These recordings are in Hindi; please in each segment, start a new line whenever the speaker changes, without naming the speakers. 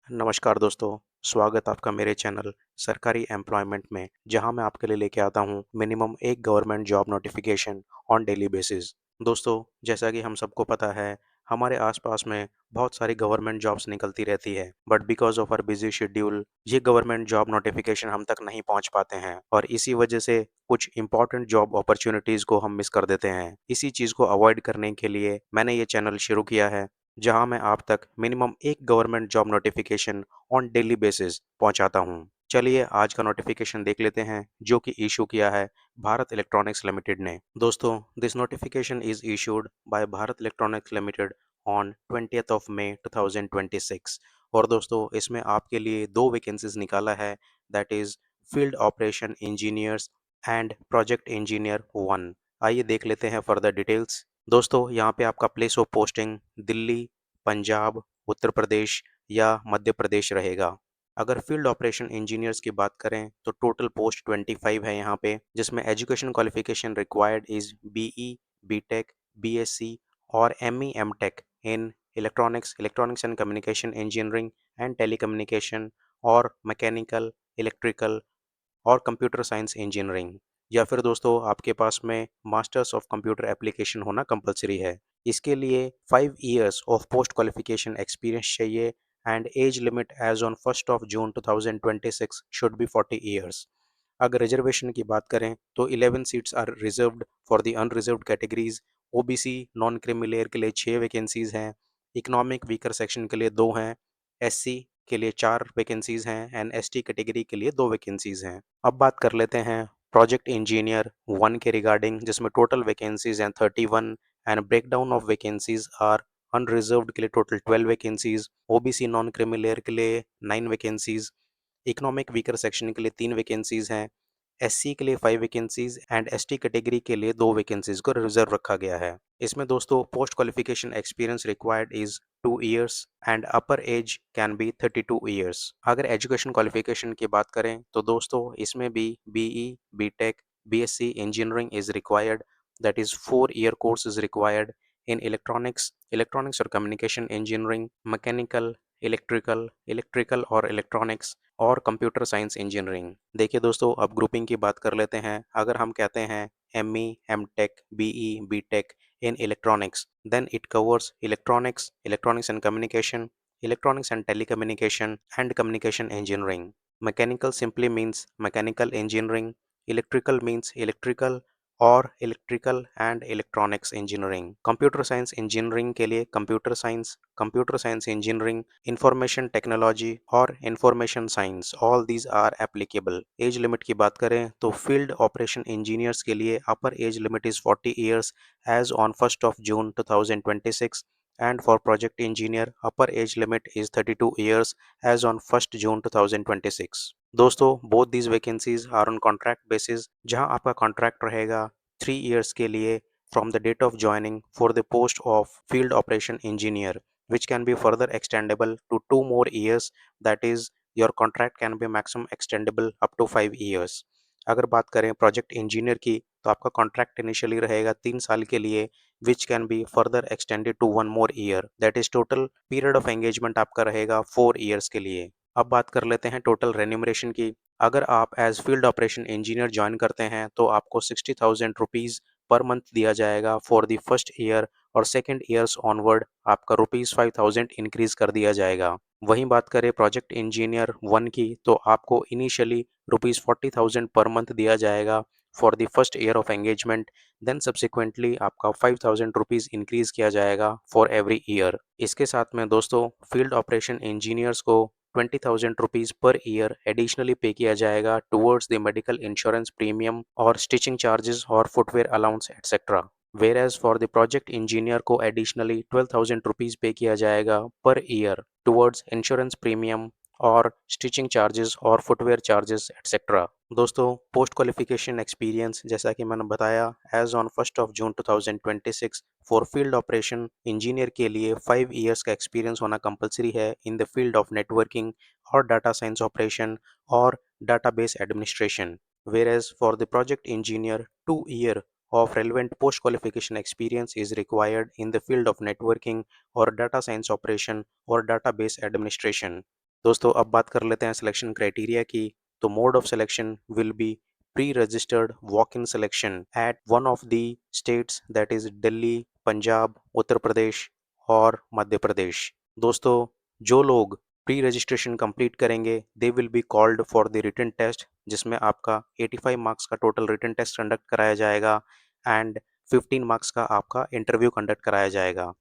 नमस्कार दोस्तों, स्वागत आपका मेरे चैनल सरकारी एम्प्लॉयमेंट में, जहां मैं आपके लिए लेके आता हूं मिनिमम एक government job notification on daily basis. दोस्तों, जैसा कि हम सबको पता है, हमारे आसपास में बहुत सारी गवर्नमेंट जॉब्स निकलती रहती है, but because of our busy schedule ये गवर्नमेंट जॉब नोटिफिकेशन हम तक नहीं पहुंच पाते हैं और इसी वजह से कुछ इंपॉर्टेंट जॉब अपॉर्चुनिटीज को हम मिस कर देते हैं। इसी चीज को अवॉइड करने के लिए मैंने ये चैनल शुरू किया है, जहां मैं आप तक मिनिमम एक government job notification on daily basis पहुंचाता हूं। चलिए आज का नोटिफिकेशन देख लेते हैं, जो कि इशू किया है भारत इलेक्ट्रॉनिक्स लिमिटेड ने। दोस्तों, this notification is issued by Bharat electronics limited on 20th of May 2026। और दोस्तों, इसमें आपके लिए दो वैकेंसीज निकाला है, that is field operation engineers and project engineer 1। आइए देख लेते हैं फर्दर डिटेल्स। दोस्तों, यहाँ पे आपका place of posting Delhi, Punjab, Uttar Pradesh या मध्य प्रदेश रहेगा। अगर फील्ड ऑपरेशन इंजीनियर्स की बात करें तो टोटल पोस्ट 25 है यहाँ पे, जिसमें education qualification required is BE, BTech, BSc और ME MTech in electronics and communication engineering and telecommunication और मैकेनिकल, इलेक्ट्रिकल और कंप्यूटर साइंस इंजीनियरिंग। या फिर दोस्तों, आपके पास में मास्टर्स ऑफ कंप्यूटर एप्लीकेशन होना कंपलसरी है। इसके लिए 5 years of post qualification experience चाहिए and age limit as on 1st of June 2026 should be 40 years. अगर रिजर्वेशन की बात करें तो 11 seats are reserved for the unreserved categories. OBC non creamy layer के लिए 6 वैकेंसीज हैं, इकोनॉमिक वीकर सेक्शन के लिए 2 हैं, एससी के लिए 4 वैकेंसीज हैं एंड एसटी कैटेगरी के लिए 2 वैकेंसीज हैं। अब बात कर लेते हैं प्रोजेक्ट इंजीनियर 1 के रिगार्डिंग, जिसमें टोटल वैकेंसीज हैं 31 and breakdown of vacancies are unreserved के लिए total 12 vacancies, OBC non creamy layer के लिए 9 वैकेंसीज, इकोनॉमिक वीकर सेक्शन के लिए 3 वैकेंसीज हैं, एससी के लिए 5 वैकेंसीज एंड एसटी कैटेगरी के लिए 2 वैकेंसीज को रिजर्व रखा गया है। इसमें दोस्तों post qualification experience required is 2 years and upper age can be 32 years. अगर एजुकेशन क्वालिफिकेशन की बात करें तो दोस्तों, इसमें भी BE, BTech, BSc engineering is required, that is 4 year course is required in electronics और कम्युनिकेशन इंजीनियरिंग, मैकेनिकल, इलेक्ट्रिकल और इलेक्ट्रॉनिक्स और कंप्यूटर साइंस इंजीनियरिंग। देखिए दोस्तों, अब ग्रुपिंग की बात कर लेते हैं। अगर हम कहते हैं ME, MTech, BE, BTech in electronics, then it covers electronics and communication, electronics and telecommunication and communication engineering. Mechanical simply means mechanical engineering, electrical means electrical और electrical and electronics engineering. Computer science engineering के लिए computer science engineering, information technology और information science, all these are applicable. Age limit की बात करें तो फील्ड ऑपरेशन इंजीनियर्स के लिए upper age limit is 40 years as on 1st of June 2026 and for project engineer upper age limit is 32 years as on 1st June 2026। दोस्तों, both these vacancies are on contract basis, जहां आपका कॉन्ट्रैक्ट रहेगा 3 इयर्स के लिए from the date of joining for the post of field operation engineer, which can be further extendable to 2 more years, that is your contract can be maximum extendable up to 5 years। अगर बात करें प्रोजेक्ट इंजीनियर की तो आपका कॉन्ट्रैक्ट इनिशियली रहेगा 3 साल के लिए, which can be further extended to 1 more year, that is total period of engagement आपका रहेगा 4 years के लिए। अब बात कर लेते हैं टोटल रेन्यूमरेशन की। अगर आप as field operation engineer join करते हैं तो आपको 60,000 रुपीज़ पर मंथ दिया जाएगा फॉर द फर्स्ट ईयर, और सेकेंड ईयर्स ऑनवर्ड आपका ₹5,000 इंक्रीज कर दिया जाएगा। वहीं बात करें प्रोजेक्ट इंजीनियर 1 की तो आपको इनिशियली ₹40,000 पर मंथ दिया जाएगा for the first year of engagement, then subsequently आपका ₹5,000 इंक्रीज किया जाएगा फॉर एवरी ईयर। इसके साथ में दोस्तों, फील्ड ऑपरेशन इंजीनियर्स को ₹20,000 पर ईयर एडिशनली पे किया जाएगा towards the medical insurance premium और स्टिचिंग चार्जेस और footwear allowance etcetera. Where for the project engineer को एडिशनली ₹12,000 पे किया जाएगा per year towards insurance premium और स्टिचिंग चार्जेस और फुटवेयर चार्जेस एटसेट्रा। दोस्तों, पोस्ट क्वालिफिकेशन एक्सपीरियंस जैसा कि मैंने बताया, as on 1st of June 2026 for field operation engineer के लिए 5 इयर्स का एक्सपीरियंस होना कंपलसरी है in the field of networking और डाटा साइंस ऑपरेशन और database administration. Whereas for the project engineer, 2 year of relevant post qualification experience is required in the field of networking or data science operation or database administration। दोस्तों अब बात कर लेते हैं सिलेक्शन क्राइटेरिया की। तो mode of selection will be pre-registered walk-in selection at one of the states, that is Delhi, Punjab, Uttar Pradesh और मध्य प्रदेश। दोस्तों जो लोग प्री रजिस्ट्रेशन कंप्लीट करेंगे they will be called for the written test, जिसमें आपका 85 मार्क्स का टोटल रिटन टेस्ट कंडक्ट कराया जाएगा एंड 15 मार्क्स का आपका इंटरव्यू कंडक्ट कराया जाएगा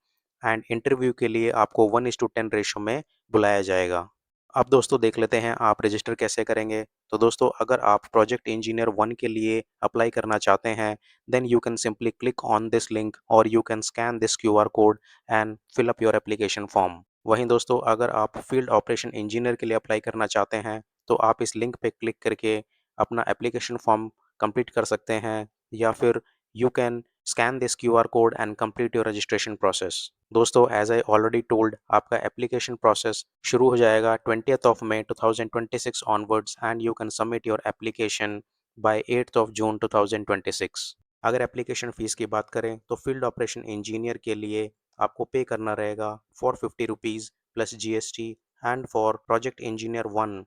एंड इंटरव्यू के लिए आपको 1:10 रेशो में बुलाया जाएगा। अब दोस्तों देख लेते हैं आप रजिस्टर कैसे करेंगे। तो दोस्तों अगर आप प्रोजेक्ट इंजीनियर 1 के लिए अप्लाई करना चाहते हैं, then you can simply click on this link और you can scan this QR code and fill up your application form. वहीं दोस्तों अगर आप फील्ड ऑपरेशन इंजीनियर के लिए अप्लाई करना चाहते हैं, तो आप इस लिंक पे क्लिक करके अपना एप्लीकेशन फॉर्म कंप्लीट कर सकते हैं या फिर you can scan this QR code and complete your registration process. दोस्तों एज आई ऑलरेडी टोल्ड, आपका एप्लीकेशन प्रोसेस शुरू हो जाएगा 20th of May 2026 onwards and you can submit your application by 8th of June 2026। अगर एप्लीकेशन फीस की बात करें तो फील्ड ऑपरेशन इंजीनियर के लिए आपको पे करना रहेगा ₹450 plus GST and for project engineer 1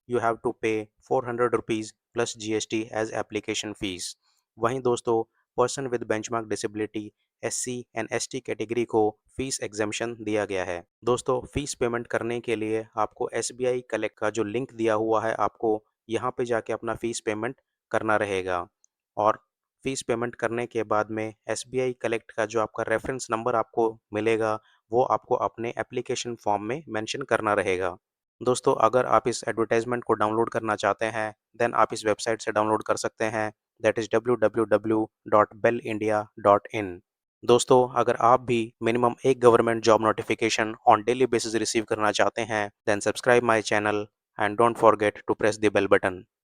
you have to pay ₹400 plus GST as application fees। वहीं दोस्तों person with benchmark disability SC and ST category को फीस एग्जेम्पशन दिया गया है। दोस्तों फीस पेमेंट करने के लिए आपको SBI कलेक्ट का जो लिंक दिया हुआ है, आपको यहाँ पे जाके अपना फीस पेमेंट करना रहेगा और फीस पेमेंट करने के बाद में SBI कलेक्ट का जो आपका रेफरेंस नंबर आपको मिलेगा वो आपको अपने एप्लीकेशन फॉर्म में मेंशन करना रहेगा। दोस्तों अगर आप इस एडवर्टाइजमेंट को डाउनलोड करना चाहते हैं देन आप इस वेबसाइट से डाउनलोड कर सकते हैं, दैट इज़ www.bellindia.in। दोस्तों अगर आप भी मिनिमम एक government job notification on daily basis receive करना चाहते हैं then subscribe my channel and don't forget to press the bell button.